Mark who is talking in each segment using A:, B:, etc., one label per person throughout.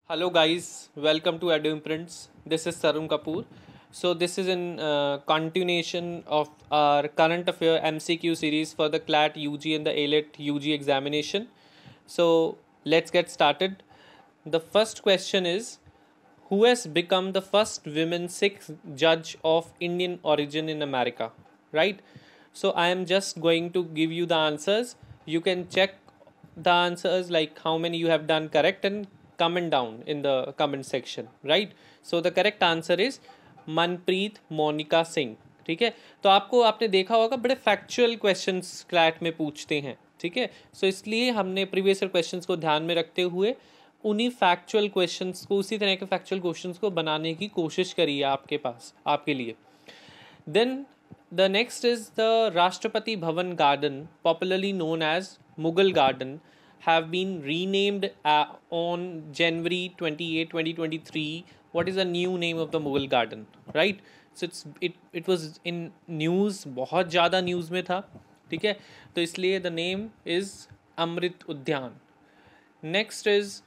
A: Hello guys, welcome to Edu Imprints. This is Sarun Kapoor. So this is in continuation of our current affair MCQ series for the CLAT UG and the ALET UG examination. So let's get started. The first question is, who has become the first women Sikh judge of Indian origin in America? Right? So I am just going to give you the answers. You can check the answers like how many you have done correct and comment down in the comment section, right? So the correct answer is Manpreet Monika Singh. ठीक है, तो आपने देखा होगा बड़े factual questions CLAT में पूछते हैं. ठीक है, सो इसलिए हमने प्रीवियस क्वेश्चंस को ध्यान में रखते हुए उन्हीं फैक्चुअल क्वेश्चंस को, उसी तरह के फैक्चुअल क्वेश्चंस को बनाने की कोशिश करी है आपके पास, आपके लिए. Then the next is the Rashtrapati Bhavan garden, popularly known as Mughal Garden, have been renamed on January 28, 2023. What is the new name of the Mughal Garden, right? So it was in news, बहुत ज़्यादा news में था. ठीक है, तो इसलिए the name is अमृत उद्यान. Next is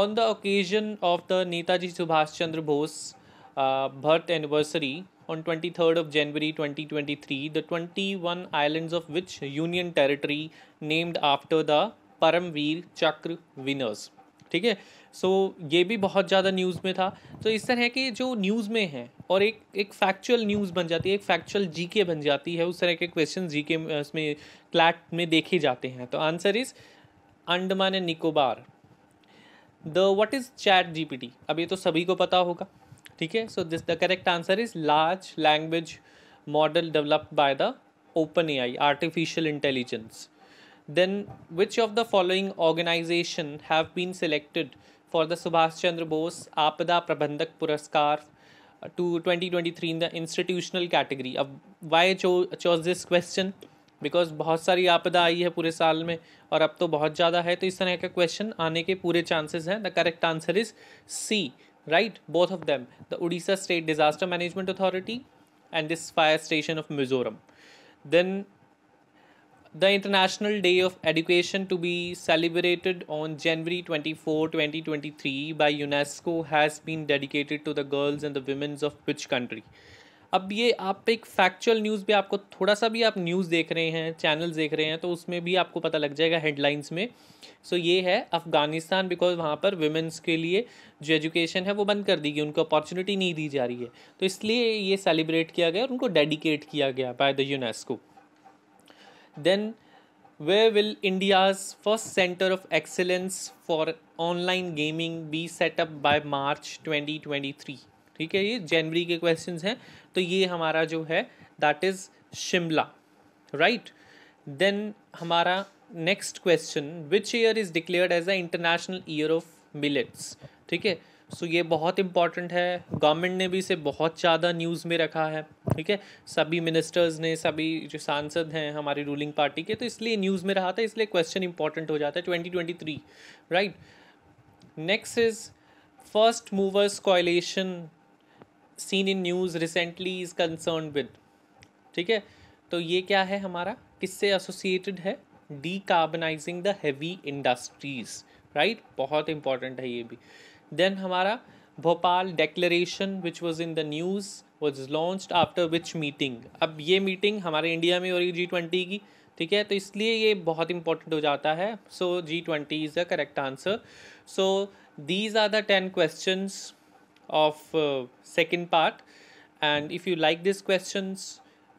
A: on the occasion of the Netaji Subhash Chandra Bose birth anniversary on 23rd of January 2023, the 21 islands of which union territory named after the Paramvir चक्र विनर्स. ठीक है, सो ये भी बहुत ज़्यादा न्यूज़ में था. तो इस तरह के जो न्यूज़ में है और एक फैक्चुअल न्यूज़ बन जाती है, एक फैक्चुअल जीके बन जाती है, उस तरह के क्वेश्चन जीके उसमें क्लैट में देखे जाते हैं. तो answer is Andaman and Nicobar. The what is chat GPT, अब ये तो सभी को पता होगा. ठीक है, so this the correct answer is large language model developed by the OpenAI, artificial intelligence. Then which of the following organization have been selected for the Subhash Chandra Bose Aapada Prabandhak Puraskar to 2023 in the institutional category? अब why chose this question? Because बहुत सारी आपदा आई है पूरे साल में और अब तो बहुत ज़्यादा है, तो इस तरह का क्वेश्चन आने के पूरे चांसेस हैं. The correct answer is C, right? Both of them, the Odisha State Disaster Management Authority and this fire station of Mizoram. Then the International Day of Education to be celebrated on January 24, 2023 by UNESCO has been dedicated to the girls and the women of which country? अब ये आप एक factual news भी, आपको थोड़ा सा भी आप न्यूज़ देख रहे हैं, चैनल्स देख रहे हैं, तो उसमें भी आपको पता लग जाएगा हेडलाइंस में. सो ये है अफ़गानिस्तान, बिकॉज वहाँ पर विमेंस के लिए जो एजुकेशन है वो बंद कर दी गई, उनको अपॉर्चुनिटी नहीं दी जा रही है, तो इसलिए ये सेलिब्रेट किया गया और उनको डेडिकेट किया गया by the UNESCO. Then, where will India's first center of excellence for online gaming be set up by March 2023? ठीक है, ये जनवरी के क्वेश्चंस हैं, तो ये हमारा जो है that is Shimla, right. Then हमारा next question, which year is declared as the international year of millets? ठीक है, सो ये बहुत इंपॉर्टेंट है. गवर्नमेंट ने भी इसे बहुत ज़्यादा न्यूज़ में रखा है. ठीक है, सभी मिनिस्टर्स ने, सभी जो सांसद हैं हमारी रूलिंग पार्टी के, तो इसलिए न्यूज़ में रहा था, इसलिए क्वेश्चन इंपॉर्टेंट हो जाता है 2023, right. Next is first movers coalition seen in news recently is concern with. ठीक है, तो ये क्या है हमारा, किससे एसोसिएटेड है? डीकार्बनाइजिंग द हैवी इंडस्ट्रीज, राइट. बहुत इंपॉर्टेंट है ये भी. देन हमारा Bhopal declaration which was in the news was launched after which meeting? अब ये मीटिंग हमारे इंडिया में हो रही G20 की. ठीक है, तो इसलिए ये बहुत इंपॉर्टेंट हो जाता है. So G20 is the correct answer. So these are the 10 questions of second part, and if you like these questions,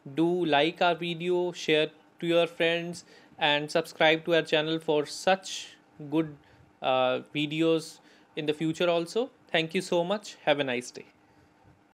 A: do like our video, share to your friends, and subscribe to our channel for such good videos in the future also. Thank you so much. Have a nice day.